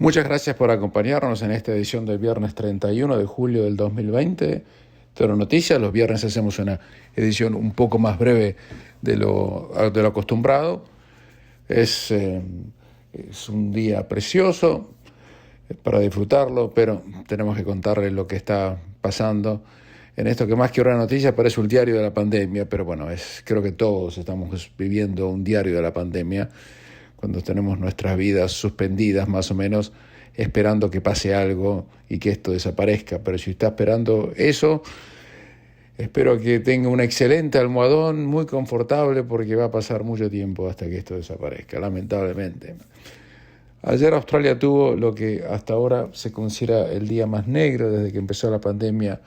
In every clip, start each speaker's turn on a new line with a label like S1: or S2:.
S1: Muchas gracias por acompañarnos en esta edición del viernes 31 de julio del 2020. Toro Noticias. Los viernes hacemos una edición un poco más breve de lo acostumbrado. Es un día precioso para disfrutarlo, pero tenemos que contarles lo que está pasando en esto que más que una noticia parece un diario de la pandemia, pero bueno, creo que todos estamos viviendo un diario de la pandemia cuando tenemos nuestras vidas suspendidas más o menos, esperando que pase algo y que esto desaparezca. Pero si está esperando eso, espero que tenga un excelente almohadón, muy confortable, porque va a pasar mucho tiempo hasta que esto desaparezca, lamentablemente. Ayer Australia tuvo lo que hasta ahora se considera el día más negro desde que empezó la pandemia,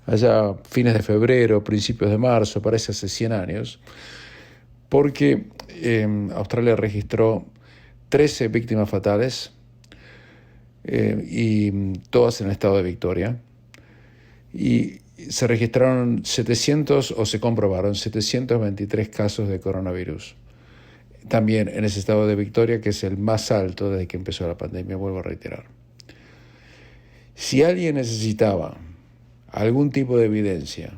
S1: allá fines de febrero, principios de marzo, parece hace 100 años, porque Australia registró 13 víctimas fatales y todas en el estado de Victoria. Y se registraron 700 o se comprobaron 723 casos de coronavirus. También en ese estado de Victoria, que es el más alto desde que empezó la pandemia, vuelvo a reiterar. Si alguien necesitaba algún tipo de evidencia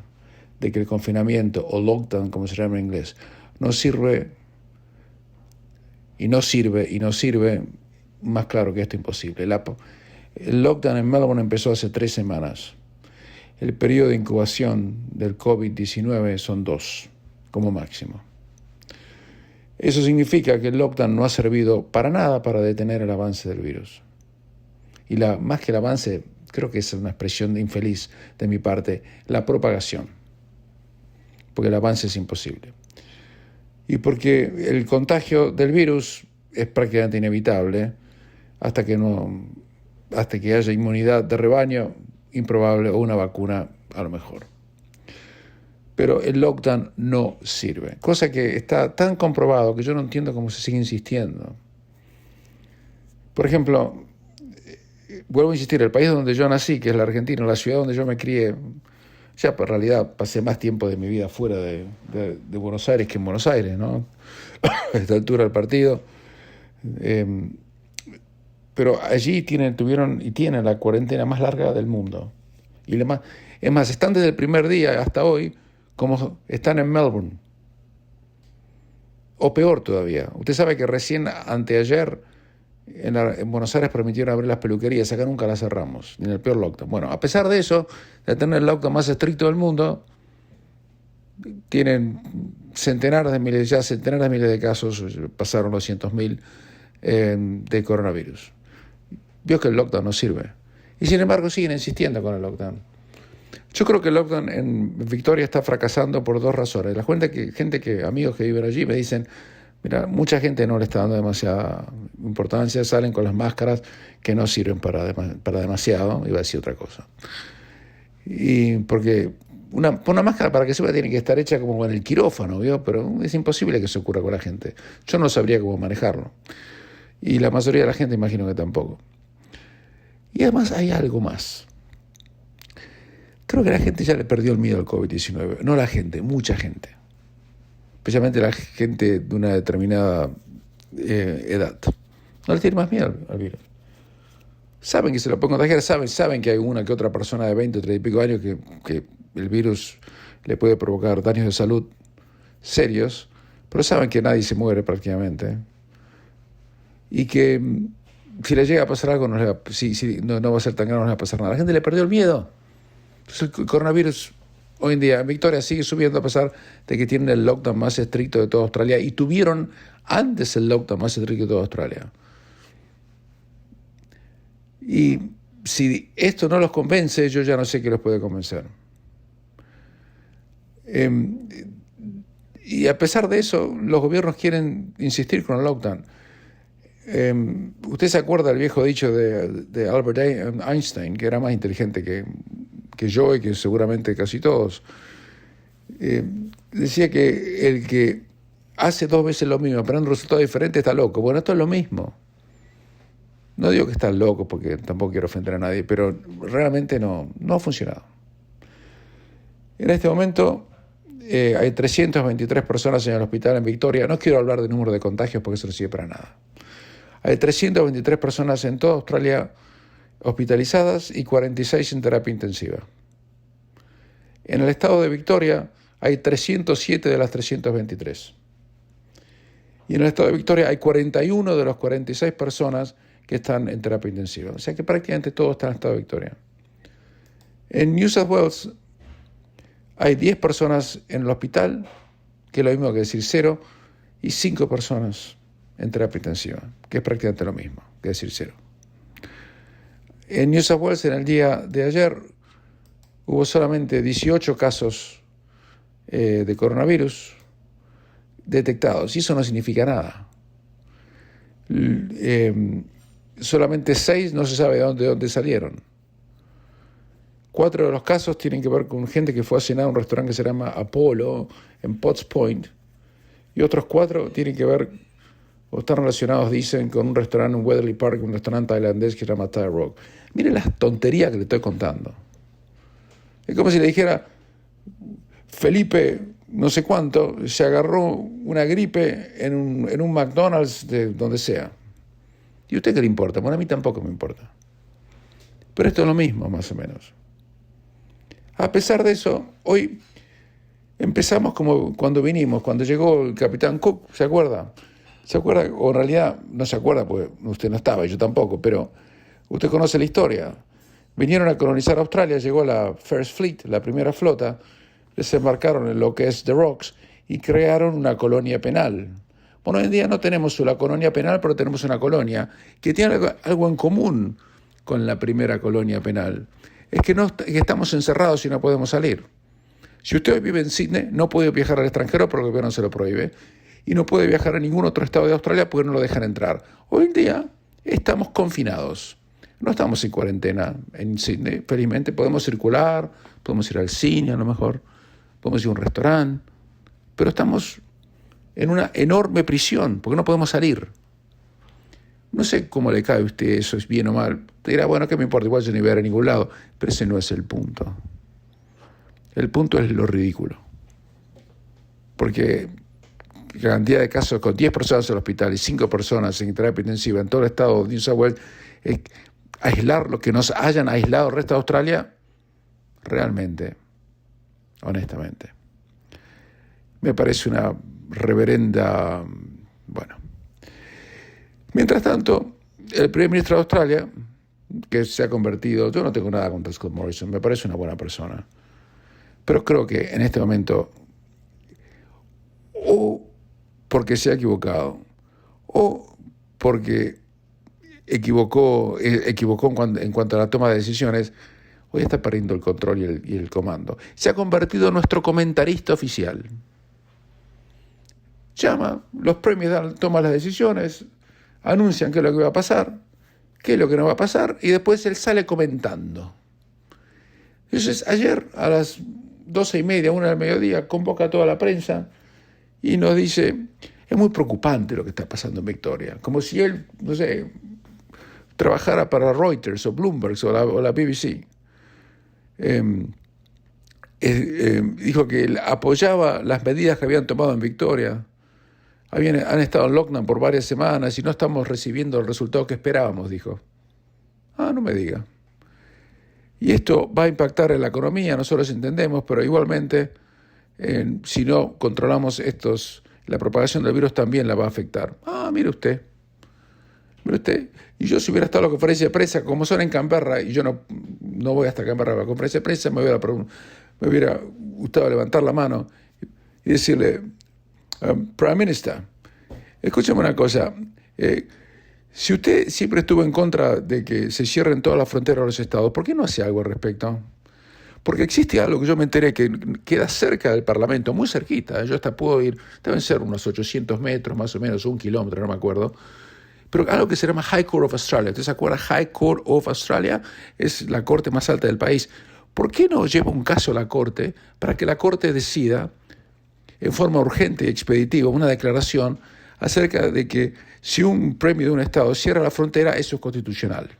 S1: de que el confinamiento o lockdown, como se llama en inglés, no sirve, más claro que esto imposible. El lockdown en Melbourne empezó hace 3 semanas. El periodo de incubación del COVID-19 son 2, como máximo. Eso significa que el lockdown no ha servido para nada para detener el avance del virus. Y más que el avance, creo que es una expresión infeliz de mi parte, la propagación. Porque el avance es imposible. Y porque el contagio del virus es prácticamente inevitable hasta que haya inmunidad de rebaño, improbable, o una vacuna a lo mejor. Pero el lockdown no sirve, cosa que está tan comprobado que yo no entiendo cómo se sigue insistiendo. Por ejemplo, vuelvo a insistir, el país donde yo nací, que es la Argentina, la ciudad donde yo me crié, ya en realidad pasé más tiempo de mi vida fuera de Buenos Aires que en Buenos Aires, ¿no? A esta altura del partido. Pero allí tuvieron y tienen la cuarentena más larga del mundo. Es más, están desde el primer día hasta hoy como están en Melbourne. O peor todavía. Usted sabe que recién anteayer en Buenos Aires permitieron abrir las peluquerías, acá nunca las cerramos, ni en el peor lockdown. Bueno, a pesar de eso, de tener el lockdown más estricto del mundo, tienen centenares de miles de casos, pasaron los 100.000 de coronavirus. Vio que el lockdown no sirve. Y sin embargo siguen insistiendo con el lockdown. Yo creo que el lockdown en Victoria está fracasando por 2 razones. Amigos que viven allí me dicen, mira, mucha gente no le está dando demasiada importancia, salen con las máscaras que no sirven para demasiado, iba a decir otra cosa. Y porque una máscara para que sirva tiene que estar hecha como en el quirófano, ¿vio? Pero es imposible que se ocurra con la gente. Yo no sabría cómo manejarlo. Y la mayoría de la gente imagino que tampoco. Y además hay algo más. Creo que la gente ya le perdió el miedo al COVID-19. No la gente, mucha gente. Especialmente la gente de una determinada edad. No le tiene más miedo al virus. Saben que se lo pueden contagiar, saben que hay una que otra persona de 20 o 30 y pico años que el virus le puede provocar daños de salud serios, pero saben que nadie se muere prácticamente. Y que si le llega a pasar algo, no va a ser tan grave, no le va a pasar nada. La gente le perdió el miedo. Entonces el coronavirus hoy en día en Victoria sigue subiendo a pesar de que tienen el lockdown más estricto de toda Australia y tuvieron antes el lockdown más estricto de toda Australia. Y si esto no los convence, yo ya no sé qué los puede convencer. Y a pesar de eso, los gobiernos quieren insistir con el lockdown. Usted se acuerda del viejo dicho de Albert Einstein, que era más inteligente que yo y que seguramente casi todos. Decía que el que hace 2 veces lo mismo, esperando un resultado diferente, está loco. Bueno, esto es lo mismo. No digo que están locos porque tampoco quiero ofender a nadie, pero realmente no ha funcionado. En este momento hay 323 personas en el hospital en Victoria. No quiero hablar del número de contagios porque eso no sirve para nada. Hay 323 personas en toda Australia hospitalizadas y 46 en terapia intensiva. En el estado de Victoria hay 307 de las 323. Y en el estado de Victoria hay 41 de las 46 personas que están en terapia intensiva. O sea que prácticamente todo está en el estado de Victoria. En New South Wales hay 10 personas en el hospital, que es lo mismo que decir 0, y 5 personas en terapia intensiva, que es prácticamente lo mismo que decir 0. En New South Wales, en el día de ayer, hubo solamente 18 casos de coronavirus detectados, y eso no significa nada. Solamente 6 no se sabe de dónde salieron. 4 de los casos tienen que ver con gente que fue a cenar a un restaurante que se llama Apollo en Potts Point, y otros 4 tienen que ver o están relacionados, dicen, con un restaurante en Weatherly Park, un restaurante tailandés que se llama Thai Rock. Miren las tonterías que le estoy contando. Es como si le dijera, Felipe, no sé cuánto, se agarró una gripe en un McDonald's de donde sea. ¿Y a usted qué le importa? Bueno, a mí tampoco me importa. Pero esto es lo mismo, más o menos. A pesar de eso, hoy empezamos como cuando vinimos, cuando llegó el capitán Cook, ¿se acuerda? ¿Se acuerda? O en realidad no se acuerda, porque usted no estaba, yo tampoco, pero usted conoce la historia. Vinieron a colonizar Australia, llegó la First Fleet, la primera flota, desembarcaron en lo que es The Rocks y crearon una colonia penal. Bueno, hoy en día no tenemos una colonia penal, pero tenemos una colonia que tiene algo en común con la primera colonia penal. Es que estamos encerrados y no podemos salir. Si usted hoy vive en Sydney, no puede viajar al extranjero porque el gobierno se lo prohíbe, y no puede viajar a ningún otro estado de Australia porque no lo dejan entrar. Hoy en día estamos confinados. No estamos en cuarentena en Sydney. Felizmente podemos circular, podemos ir al cine a lo mejor, podemos ir a un restaurante, pero estamos en una enorme prisión porque no podemos salir. No sé cómo le cae a usted eso, es bien o mal. Te dirá, bueno, ¿qué me importa? Igual yo no voy a ir a ningún lado. Pero ese no es el punto. El punto es lo ridículo. Porque la cantidad de casos con 10 personas en el hospital y 5 personas en terapia intensiva en todo el estado de New South Wales, aislar lo que nos hayan aislado el resto de Australia, realmente, honestamente, me parece una reverenda, bueno. Mientras tanto, el primer ministro de Australia, que se ha convertido, yo no tengo nada contra Scott Morrison, me parece una buena persona, pero creo que en este momento, o porque se ha equivocado, o porque equivocó en cuanto a la toma de decisiones, hoy está perdiendo el control y el comando. Se ha convertido en nuestro comentarista oficial. Llama, los premios toman las decisiones, anuncian qué es lo que va a pasar, qué es lo que no va a pasar, y después él sale comentando. Entonces, ayer a las 12:30, 1 del mediodía, convoca a toda la prensa y nos dice, es muy preocupante lo que está pasando en Victoria, como si él, no sé, trabajara para Reuters o Bloomberg o la BBC. Dijo que él apoyaba las medidas que habían tomado en Victoria. Han estado en lockdown por varias semanas y no estamos recibiendo el resultado que esperábamos, dijo. No me diga. Y esto va a impactar en la economía, nosotros entendemos, pero igualmente, si no controlamos la propagación del virus también la va a afectar. Mire usted. Y yo si hubiera estado en la conferencia de prensa, como son en Canberra, y yo no voy hasta Canberra a la conferencia de prensa, me hubiera gustado levantar la mano y decirle, Prime Minister, escúchame una cosa, si usted siempre estuvo en contra de que se cierren todas las fronteras de los estados, ¿por qué no hace algo al respecto? Porque existe algo que yo me enteré que queda cerca del Parlamento, muy cerquita, yo hasta puedo ir, deben ser unos 800 metros más o menos, 1 kilómetro, no me acuerdo, pero algo que se llama High Court of Australia. ¿Usted se acuerda? High Court of Australia es la corte más alta del país. ¿Por qué no lleva un caso a la corte para que la corte decida en forma urgente y expeditiva una declaración acerca de que si un premio de un estado cierra la frontera, eso es constitucional?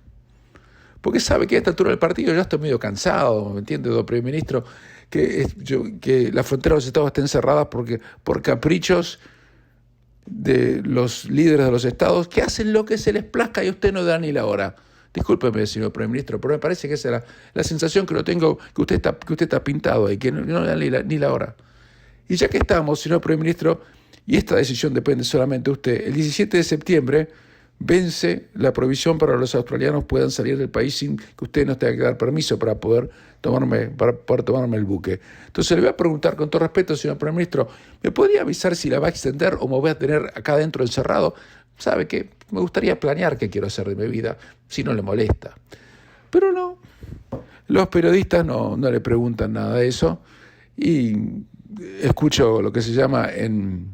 S1: Porque sabe que a esta altura del partido ya estoy medio cansado, ¿me entiende, don primer ministro? Que las fronteras de los estados estén cerradas por caprichos de los líderes de los estados que hacen lo que se les plazca y usted no da ni la hora. Discúlpeme, señor primer ministro, pero me parece que esa es la sensación que lo tengo, que usted está pintado y que no da ni la hora. Y ya que estamos, señor primer ministro, y esta decisión depende solamente de usted, el 17 de septiembre vence la provisión para que los australianos puedan salir del país sin que usted nos tenga que dar permiso para poder tomarme el buque. Entonces le voy a preguntar con todo respeto, señor primer ministro, ¿me podría avisar si la va a extender o me voy a tener acá adentro encerrado? ¿Sabe qué? Me gustaría planear qué quiero hacer de mi vida, si no le molesta. Pero no, los periodistas no le preguntan nada de eso y escucho lo que se llama en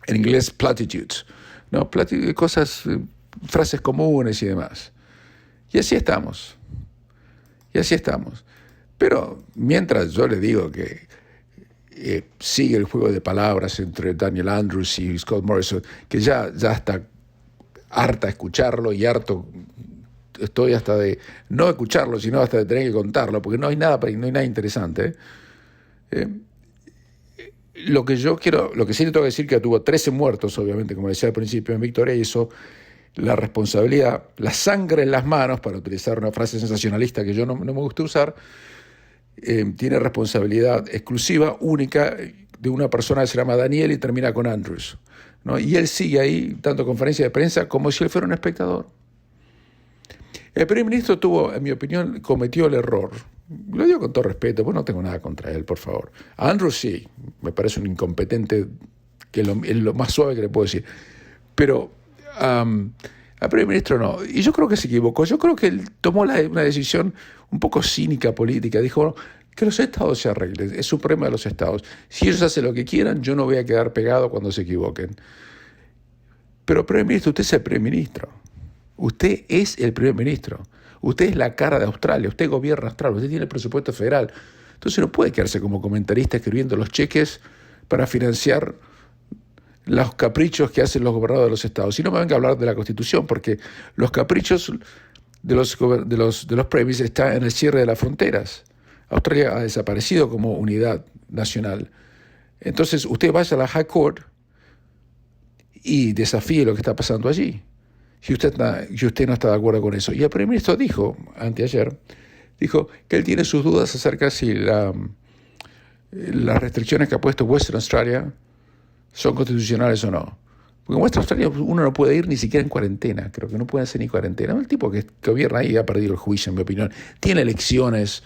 S1: inglés platitudes, ¿no? Cosas, frases comunes y demás. Y así estamos. Pero mientras yo le digo que sigue el juego de palabras entre Daniel Andrews y Scott Morrison, que ya está harta de escucharlo y harto estoy hasta de no escucharlo, sino hasta de tener que contarlo, porque no hay nada interesante. Lo que sí le tengo que decir que tuvo 13 muertos, obviamente, como decía al principio en Victoria, y eso, la responsabilidad, la sangre en las manos, para utilizar una frase sensacionalista que yo no me gusta usar, tiene responsabilidad exclusiva, única, de una persona que se llama Daniel y termina con Andrews, ¿no? Y él sigue ahí dando conferencia de prensa como si él fuera un espectador. El primer ministro en mi opinión, cometió el error. Lo digo con todo respeto, pues no tengo nada contra él, por favor. A Andrews sí, me parece un incompetente, que es lo más suave que le puedo decir. Pero al primer ministro no. Y yo creo que se equivocó. Yo creo que él tomó una decisión un poco cínica política. Dijo, bueno, que los estados se arreglen. Es un problema de los estados. Si ellos hacen lo que quieran, yo no voy a quedar pegado cuando se equivoquen. Pero primer ministro, usted es el primer ministro. Usted es el primer ministro. Usted es la cara de Australia. Usted gobierna Australia. Usted tiene el presupuesto federal. Entonces no puede quedarse como comentarista escribiendo los cheques para financiar los caprichos que hacen los gobernadores de los estados. Y no me venga a hablar de la Constitución, porque los caprichos de los premios están en el cierre de las fronteras. Australia ha desaparecido como unidad nacional. Entonces usted vaya a la High Court y desafíe lo que está pasando allí. Si usted no está de acuerdo con eso. Y el primer ministro dijo, anteayer, que él tiene sus dudas acerca si las restricciones que ha puesto Western Australia son constitucionales o no. Porque en Western Australia uno no puede ir ni siquiera en cuarentena. Creo que no puede hacer ni cuarentena. El tipo que gobierna ahí ha perdido el juicio, en mi opinión. Tiene elecciones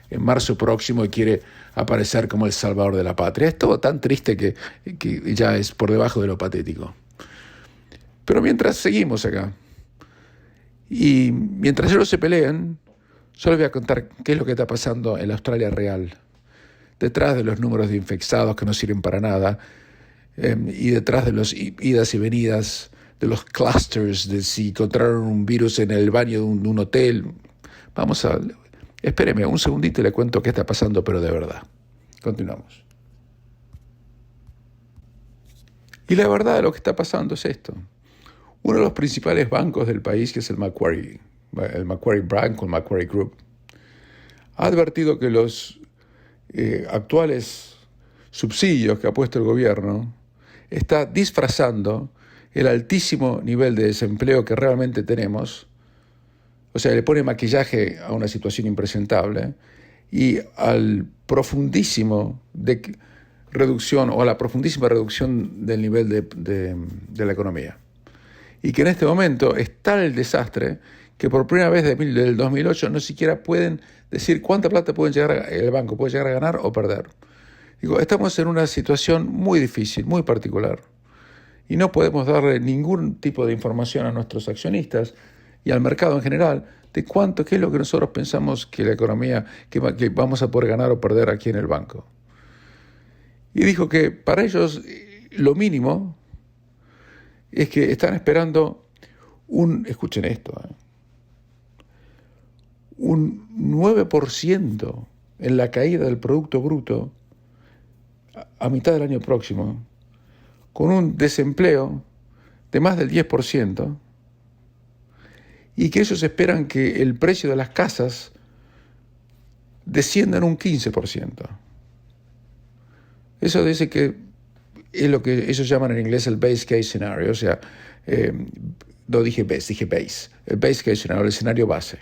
S1: en marzo próximo y quiere aparecer como el salvador de la patria. Es todo tan triste que ya es por debajo de lo patético. Pero mientras seguimos acá, y mientras ellos se pelean, solo voy a contar qué es lo que está pasando en la Australia real. Detrás de los números de infectados que no sirven para nada, y detrás de las idas y venidas, de los clusters, de si encontraron un virus en el baño de un hotel. Espéreme un segundito y le cuento qué está pasando, pero de verdad. Continuamos. Y la verdad de lo que está pasando es esto. Uno de los principales bancos del país, que es el Macquarie Bank o el Macquarie Group, ha advertido que los actuales subsidios que ha puesto el gobierno está disfrazando el altísimo nivel de desempleo que realmente tenemos. O sea, le pone maquillaje a una situación impresentable y al profundísimo reducción o a la profundísima reducción del nivel de la economía. Y que en este momento es tal el desastre que por primera vez desde el 2008 no siquiera pueden decir cuánta plata el banco puede llegar a ganar o perder. Estamos en una situación muy difícil, muy particular. Y no podemos darle ningún tipo de información a nuestros accionistas y al mercado en general de qué es lo que nosotros pensamos que la economía, que vamos a poder ganar o perder aquí en el banco. Y dijo que para ellos lo mínimo es que están esperando escuchen esto, un 9% en la caída del Producto Bruto a mitad del año próximo, con un desempleo de más del 10%, y que ellos esperan que el precio de las casas descienda en un 15%. Eso dice que es lo que ellos llaman en inglés el base case scenario, o sea, no dije best, dije base. El base case scenario, el escenario base.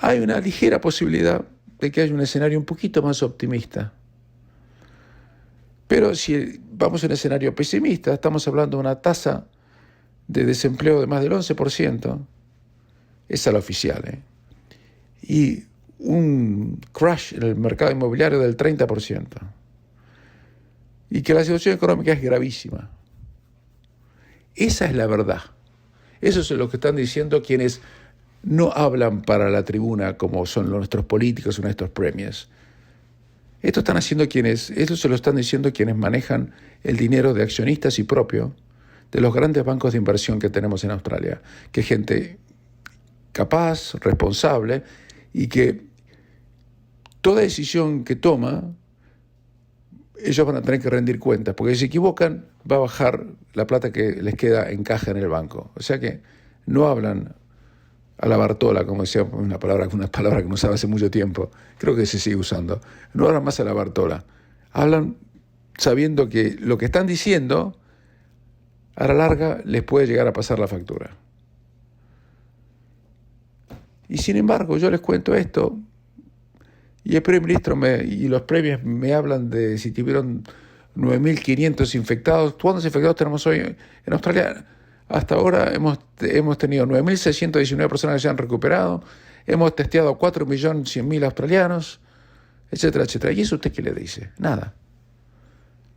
S1: Hay una ligera posibilidad de que haya un escenario un poquito más optimista. Pero si vamos a un escenario pesimista, estamos hablando de una tasa de desempleo de más del 11%, esa es la oficial, y un crash en el mercado inmobiliario del 30%, y que la situación económica es gravísima. Esa es la verdad. Eso es lo que están diciendo quienes no hablan para la tribuna como son nuestros políticos o nuestros premiers. Esto se lo están diciendo quienes manejan el dinero de accionistas y propio de los grandes bancos de inversión que tenemos en Australia, que es gente capaz, responsable, y que toda decisión que toma, ellos van a tener que rendir cuentas, porque si se equivocan, va a bajar la plata que les queda en caja en el banco. O sea que no hablan a la Bartola, como decía una palabra que no usaba hace mucho tiempo, creo que se sigue usando. No hablan más a la Bartola. Hablan sabiendo que lo que están diciendo, a la larga, les puede llegar a pasar la factura. Y sin embargo, yo les cuento esto, y el primer ministro y los premios me hablan de si tuvieron 9.500 infectados. ¿Cuántos infectados tenemos hoy en Australia? Hasta ahora hemos tenido 9.619 personas que se han recuperado, hemos testeado a 4.100.000 australianos, etcétera, etcétera. ¿Y eso usted qué le dice? Nada.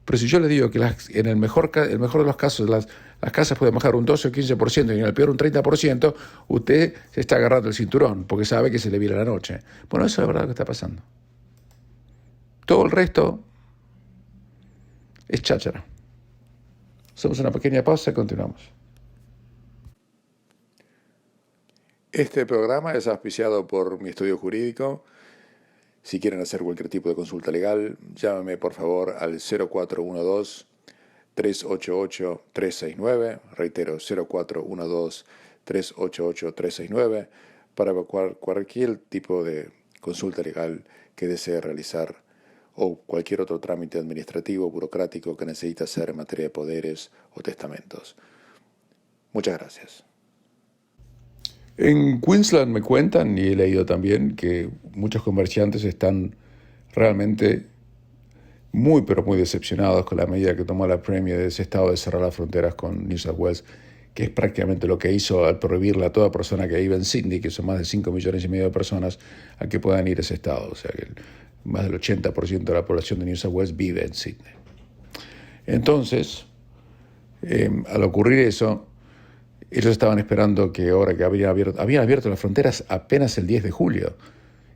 S1: Pero si yo le digo que en el mejor de los casos las casas pueden bajar un 12 o 15% y en el peor un 30%, usted se está agarrando el cinturón porque sabe que se le viene la noche. Bueno, eso es la verdad que está pasando. Todo el resto es cháchara. Hacemos una pequeña pausa y continuamos. Este programa es auspiciado por mi estudio jurídico. Si quieren hacer cualquier tipo de consulta legal, llámame por favor al 0412-388-369, reitero, 0412-388-369, para cualquier tipo de consulta legal que desee realizar o cualquier otro trámite administrativo, burocrático que necesite hacer en materia de poderes o testamentos. Muchas gracias. En Queensland me cuentan, y he leído también, que muchos comerciantes están realmente muy, pero muy decepcionados con la medida que tomó la Premier de ese estado de cerrar las fronteras con New South Wales, que es prácticamente lo que hizo al prohibirle a toda persona que vive en Sydney, que son más de 5,5 millones de personas, a que puedan ir a ese estado. O sea que más del 80% de la población de New South Wales vive en Sydney. Entonces, al ocurrir eso, ellos estaban esperando que ahora que habían abierto las fronteras apenas el 10 de julio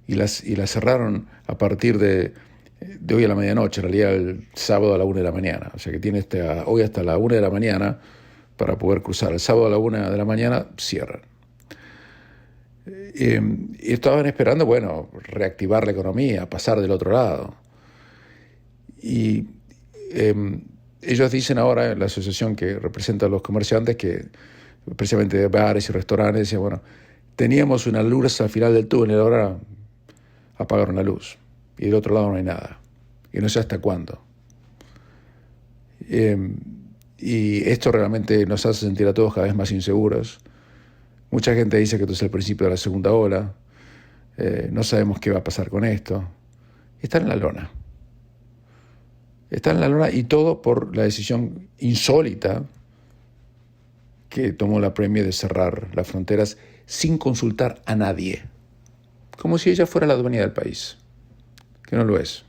S1: y las cerraron a partir de hoy a la medianoche, en realidad el sábado a la 1 de la mañana. O sea que tiene hoy hasta la 1 de la mañana para poder cruzar. El sábado a la 1 de la mañana cierran. Y estaban esperando, reactivar la economía, pasar del otro lado. Y ellos dicen ahora, la asociación que representa a los comerciantes, que precisamente de bares y restaurantes, decía, teníamos una luz al final del túnel, ahora apagaron la luz y del otro lado no hay nada y no sé hasta cuándo. Y esto realmente nos hace sentir a todos cada vez más inseguros. Mucha gente dice que esto es el principio de la segunda ola, no sabemos qué va a pasar con esto. Está en la lona y todo por la decisión insólita que tomó la Premier de cerrar las fronteras sin consultar a nadie, como si ella fuera la dueña del país, que no lo es.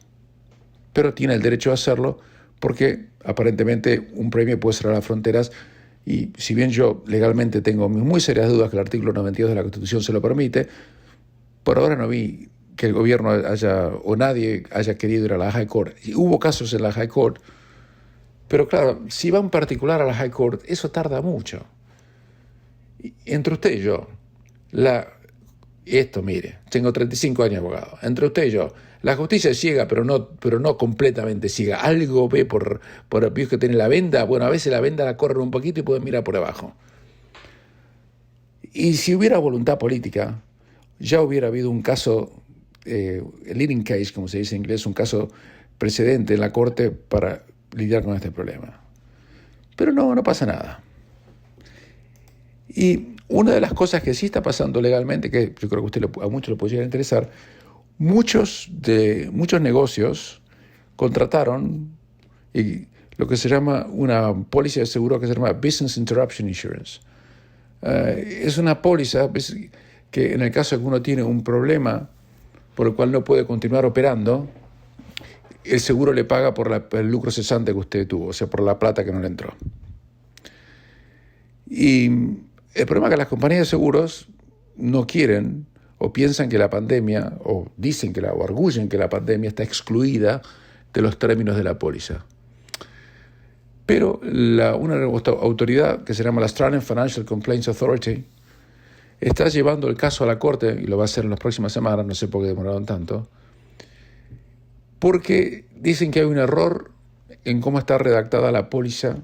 S1: Pero tiene el derecho a hacerlo porque aparentemente un Premier puede cerrar las fronteras y si bien yo legalmente tengo muy serias dudas que el artículo 92 de la Constitución se lo permite, por ahora no vi que el gobierno nadie haya querido ir a la High Court. Y hubo casos en la High Court, pero claro, si va en particular a la High Court, eso tarda mucho. Entre usted y yo, tengo 35 años de abogado. Entre usted y yo, la justicia es ciega, pero no completamente ciega. Algo ve por el pie que tiene la venda. A veces la venda la corren un poquito y pueden mirar por abajo. Y si hubiera voluntad política, ya hubiera habido un caso, el leading case, como se dice en inglés, un caso precedente en la corte para lidiar con este problema. Pero no pasa nada. Y una de las cosas que sí está pasando legalmente, que yo creo que a muchos le podría interesar, muchos negocios contrataron lo que se llama una póliza de seguro que se llama Business Interruption Insurance. Es una póliza que en el caso de que uno tiene un problema por el cual no puede continuar operando, el seguro le paga por el lucro cesante que usted tuvo, o sea, por la plata que no le entró. Y el problema es que las compañías de seguros no quieren o piensan que la pandemia, o dicen o arguyen que la pandemia está excluida de los términos de la póliza. Pero una autoridad que se llama la Australian Financial Complaints Authority está llevando el caso a la corte, y lo va a hacer en las próximas semanas, no sé por qué demoraron tanto, porque dicen que hay un error en cómo está redactada la póliza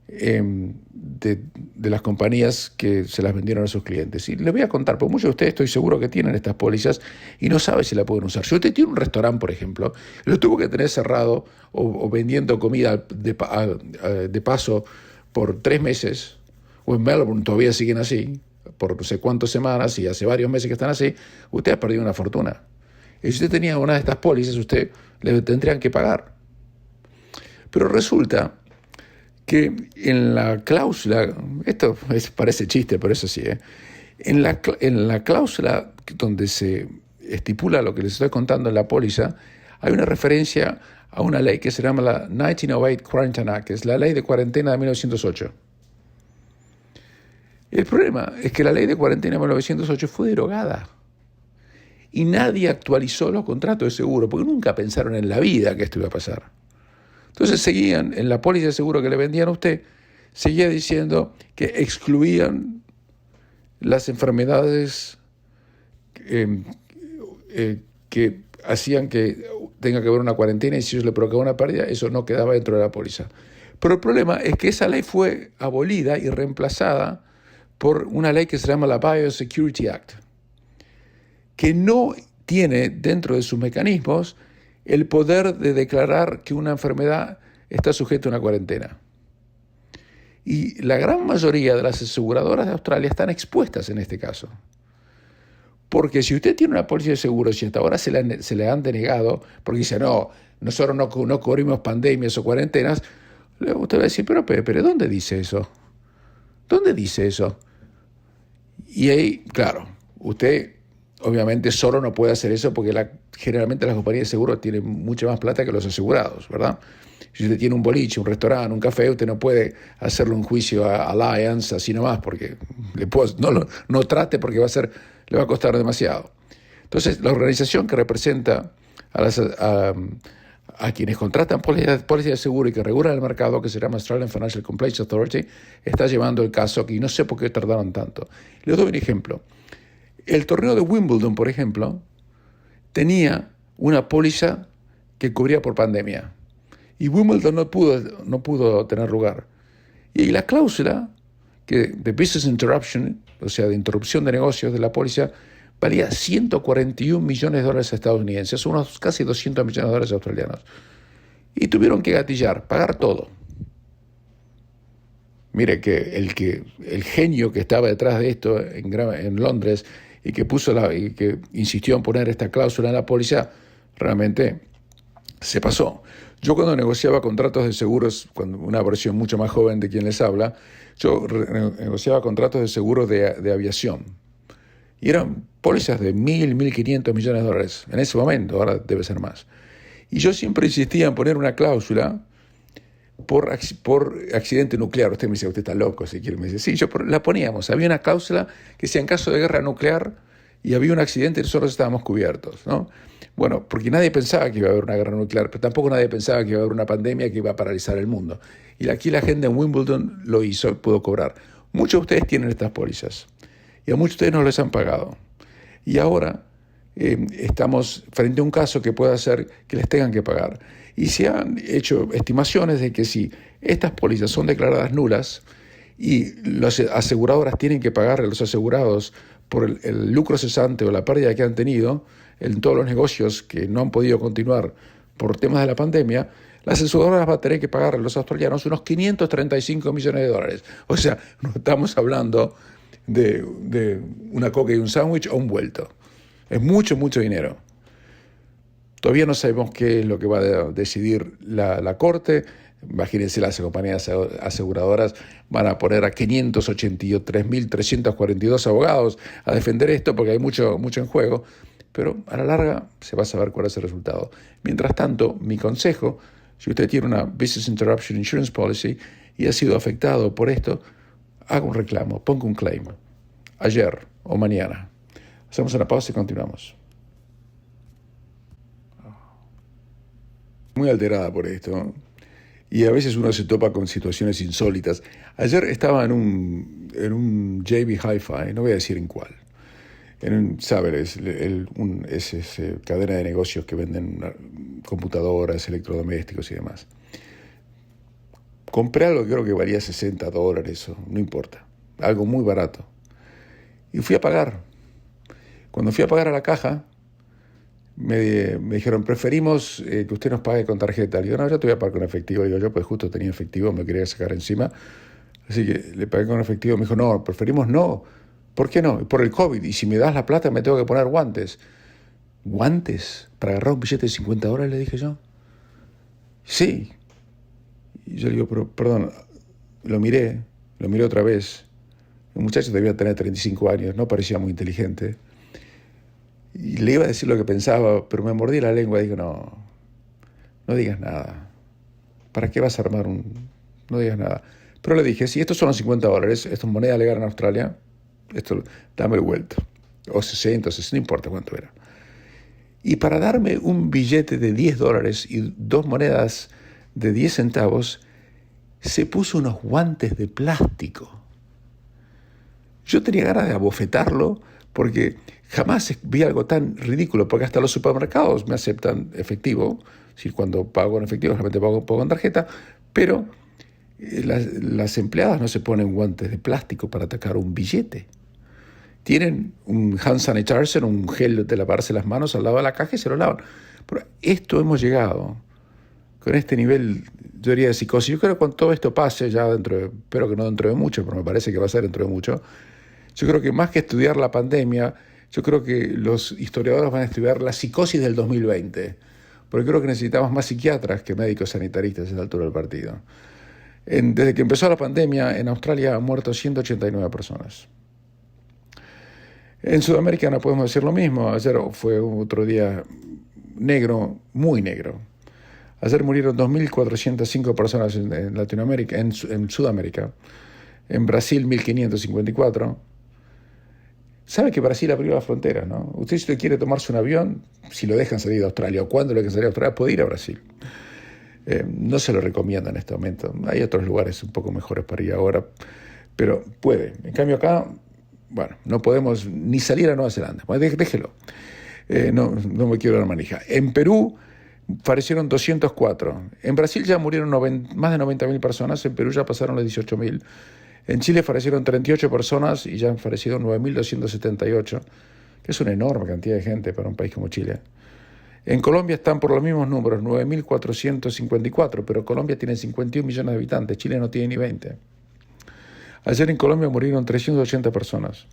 S1: de las compañías que se las vendieron a sus clientes. Y les voy a contar, porque muchos de ustedes estoy seguro que tienen estas pólizas y no saben si la pueden usar. Si usted tiene un restaurante, por ejemplo, lo tuvo que tener cerrado o vendiendo comida de paso por 3 meses, o en Melbourne todavía siguen así, por no sé cuántas semanas y hace varios meses que están así, usted ha perdido una fortuna. Y si usted tenía una de estas pólizas, usted le tendrían que pagar. Pero resulta que en la cláusula, parece chiste, pero eso sí, en la cláusula donde se estipula lo que les estoy contando en la póliza, hay una referencia a una ley que se llama la 1908 Quarantine Act, que es la ley de cuarentena de 1908. El problema es que la ley de cuarentena de 1908 fue derogada y nadie actualizó los contratos de seguro, porque nunca pensaron en la vida que esto iba a pasar. Entonces seguían, en la póliza de seguro que le vendían a usted, seguía diciendo que excluían las enfermedades que hacían que tenga que haber una cuarentena, y si eso le provocaba una pérdida, eso no quedaba dentro de la póliza. Pero el problema es que esa ley fue abolida y reemplazada por una ley que se llama la Biosecurity Act, que no tiene dentro de sus mecanismos el poder de declarar que una enfermedad está sujeta a una cuarentena. Y la gran mayoría de las aseguradoras de Australia están expuestas en este caso. Porque si usted tiene una póliza de seguros y hasta ahora se le han denegado, porque dice, no, nosotros no cubrimos pandemias o cuarentenas, usted va a decir, pero ¿dónde dice eso? ¿Dónde dice eso? Y ahí, claro, usted obviamente solo no puede hacer eso porque generalmente las compañías de seguros tienen mucha más plata que los asegurados, ¿verdad? Si usted tiene un boliche, un restaurante, un café, usted no puede hacerle un juicio a Allianz así nomás, porque no trate porque le va a costar demasiado. Entonces, la organización que representa a quienes contratan pólizas de seguro y que regulan el mercado, que se llama Australian Financial Complaints Authority, está llevando el caso aquí. No sé por qué tardaron tanto. Les doy un ejemplo. El torneo de Wimbledon, por ejemplo, tenía una póliza que cubría por pandemia. Y Wimbledon no pudo tener lugar. Y la cláusula de Business Interruption, o sea, de interrupción de negocios de la póliza, valía $141 millones estadounidenses, unos casi $200 millones australianos. Y tuvieron que gatillar, pagar todo. Mire que el genio que estaba detrás de esto en Londres y que insistió en poner esta cláusula en la póliza, realmente se pasó. Yo cuando negociaba contratos de seguros, una versión mucho más joven de quien les habla, yo negociaba contratos de seguros de aviación. Y eran pólizas de $1.500 millones en ese momento, ahora debe ser más. Y yo siempre insistía en poner una cláusula por accidente nuclear. Usted me dice, usted está loco, si quiere. Me dice, sí, la poníamos. Había una cláusula que si en caso de guerra nuclear y había un accidente, nosotros estábamos cubiertos, ¿no? Bueno, porque nadie pensaba que iba a haber una guerra nuclear, pero tampoco nadie pensaba que iba a haber una pandemia que iba a paralizar el mundo. Y aquí la gente en Wimbledon lo hizo, pudo cobrar. Muchos de ustedes tienen estas pólizas y a muchos de ustedes no les han pagado. Y ahora estamos frente a un caso que puede hacer que les tengan que pagar. Y se han hecho estimaciones de que si estas pólizas son declaradas nulas y las aseguradoras tienen que pagarle a los asegurados por el lucro cesante o la pérdida que han tenido en todos los negocios que no han podido continuar por temas de la pandemia, las aseguradoras van a tener que pagar a los australianos unos 535 millones de dólares. O sea, no estamos hablando de una coca y un sándwich o un vuelto. Es mucho, mucho dinero. Todavía no sabemos qué es lo que va a decidir la Corte. Imagínense, las compañías aseguradoras van a poner a 583.342 abogados a defender esto porque hay mucho, mucho en juego. Pero a la larga se va a saber cuál es el resultado. Mientras tanto, mi consejo, si usted tiene una Business Interruption Insurance Policy y ha sido afectado por esto, haga un reclamo, ponga un claim, ayer o mañana. Hacemos una pausa y continuamos. Muy alterada por esto. Y a veces uno se topa con situaciones insólitas. Ayer estaba en un JB Hi-Fi, no voy a decir en cuál. ¿Sabes? Es cadena de negocios que venden computadoras, electrodomésticos y demás. Compré algo que creo que valía $60, no importa. Algo muy barato. Y fui a pagar. Cuando fui a pagar a la caja, me dijeron, preferimos que usted nos pague con tarjeta. Le digo, no, yo te voy a pagar con efectivo. Digo, yo pues justo tenía efectivo, me quería sacar encima. Así que le pagué con efectivo. Me dijo, no, preferimos no. ¿Por qué no? Por el COVID. Y si me das la plata me tengo que poner guantes. ¿Guantes? ¿Para agarrar un billete de $50? Le dije yo. Sí. Y yo le digo, pero perdón, lo miré otra vez. El muchacho debía tener 35 años, no parecía muy inteligente. Y le iba a decir lo que pensaba, pero me mordí la lengua y digo, no digas nada. ¿Para qué vas a armar no digas nada? Pero le dije, si estos son los $50, esto es moneda legal en Australia, esto dame el vuelto. O 60, no importa cuánto era. Y para darme un billete de $10 y 2 monedas de 10 centavos, se puso unos guantes de plástico. Yo tenía ganas de abofetarlo porque jamás vi algo tan ridículo, porque hasta los supermercados me aceptan efectivo. Si cuando pago en efectivo, realmente pago en tarjeta, pero las empleadas no se ponen guantes de plástico para atacar un billete. Tienen un hand sanitizer, un gel de lavarse las manos al lado de la caja y se lo lavan. Pero esto hemos llegado con este nivel, yo diría, de psicosis. Yo creo que cuando todo esto pase, espero que no dentro de mucho, pero me parece que va a ser dentro de mucho, yo creo que más que estudiar la pandemia, yo creo que los historiadores van a estudiar la psicosis del 2020, porque creo que necesitamos más psiquiatras que médicos sanitaristas a esta altura del partido. Desde que empezó la pandemia, en Australia han muerto 189 personas. En Sudamérica no podemos decir lo mismo. Ayer fue otro día negro, muy negro. Ayer murieron 2.405 personas en Latinoamérica, en Sudamérica. En Brasil, 1.554. Sabe que Brasil abrió las fronteras, ¿no? Usted, si usted quiere tomarse un avión, si lo dejan salir de Australia o cuando lo dejan salir de Australia, puede ir a Brasil. No se lo recomiendo en este momento. Hay otros lugares un poco mejores para ir ahora, pero puede. En cambio acá, bueno, no podemos ni salir a Nueva Zelanda. Bueno, déjelo. No me quiero dar manija. En Perú fallecieron 204. En Brasil ya murieron más de 90.000 personas. En Perú ya pasaron las 18.000. En Chile fallecieron 38 personas y ya han fallecido 9.278, que es una enorme cantidad de gente para un país como Chile. En Colombia están por los mismos números, 9.454, pero Colombia tiene 51 millones de habitantes, Chile no tiene ni 20. Ayer en Colombia murieron 380 personas.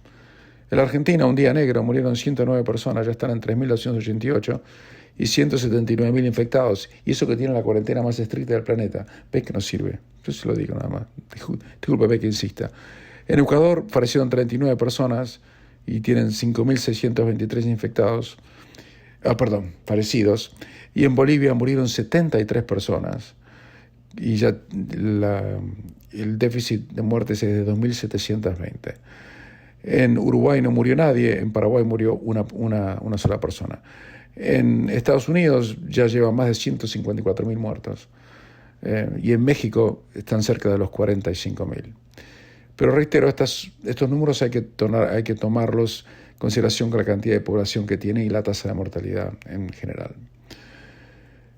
S1: En la Argentina, un día negro, murieron 109 personas, ya están en 3.288 y 179.000 infectados. Y eso que tiene la cuarentena más estricta del planeta. ¿Ves que no sirve? Yo se lo digo nada más. Discúlpeme que insista. En Ecuador fallecieron 39 personas y tienen 5.623 infectados. Fallecidos. Y en Bolivia murieron 73 personas. Y ya el déficit de muertes es de 2.720. En Uruguay no murió nadie, en Paraguay murió una sola persona. En Estados Unidos ya llevan más de 154.000 muertos. Y en México están cerca de los 45.000. Pero reitero, estos números hay que tomarlos en consideración con la cantidad de población que tiene y la tasa de mortalidad en general.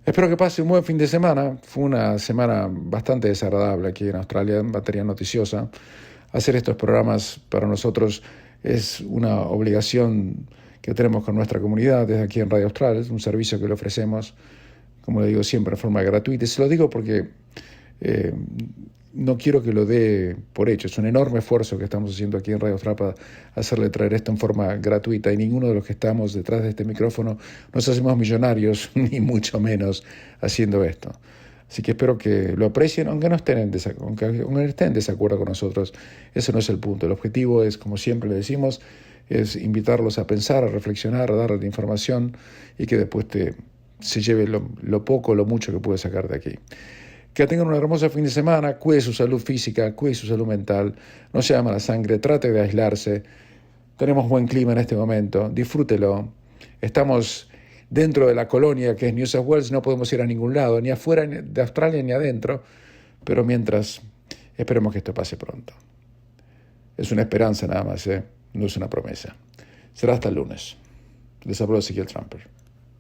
S1: Espero que pase un buen fin de semana. Fue una semana bastante desagradable aquí en Australia en materia noticiosa. Hacer estos programas para nosotros es una obligación que tenemos con nuestra comunidad desde aquí en Radio Austral. Es un servicio que le ofrecemos como le digo siempre, en forma gratuita. Y se lo digo porque no quiero que lo dé por hecho. Es un enorme esfuerzo que estamos haciendo aquí en Radio Frapa, hacerle traer esto en forma gratuita, y ninguno de los que estamos detrás de este micrófono nos hacemos millonarios, ni mucho menos haciendo esto. Así que espero que lo aprecien, aunque no estén en desacuerdo con nosotros. Ese no es el punto. El objetivo es, como siempre le decimos, es invitarlos a pensar, a reflexionar, a darle la información, y que después se lleve lo poco o lo mucho que puede sacar de aquí. Que tengan un hermoso fin de semana, cuide su salud física, cuide su salud mental, no se llama la sangre, trate de aislarse. Tenemos buen clima en este momento, disfrútelo. Estamos dentro de la colonia que es New South Wales, no podemos ir a ningún lado, ni afuera de Australia ni adentro, pero mientras, esperemos que esto pase pronto. Es una esperanza nada más, no es una promesa. Será hasta el lunes. Les habló Ezequiel Trumper.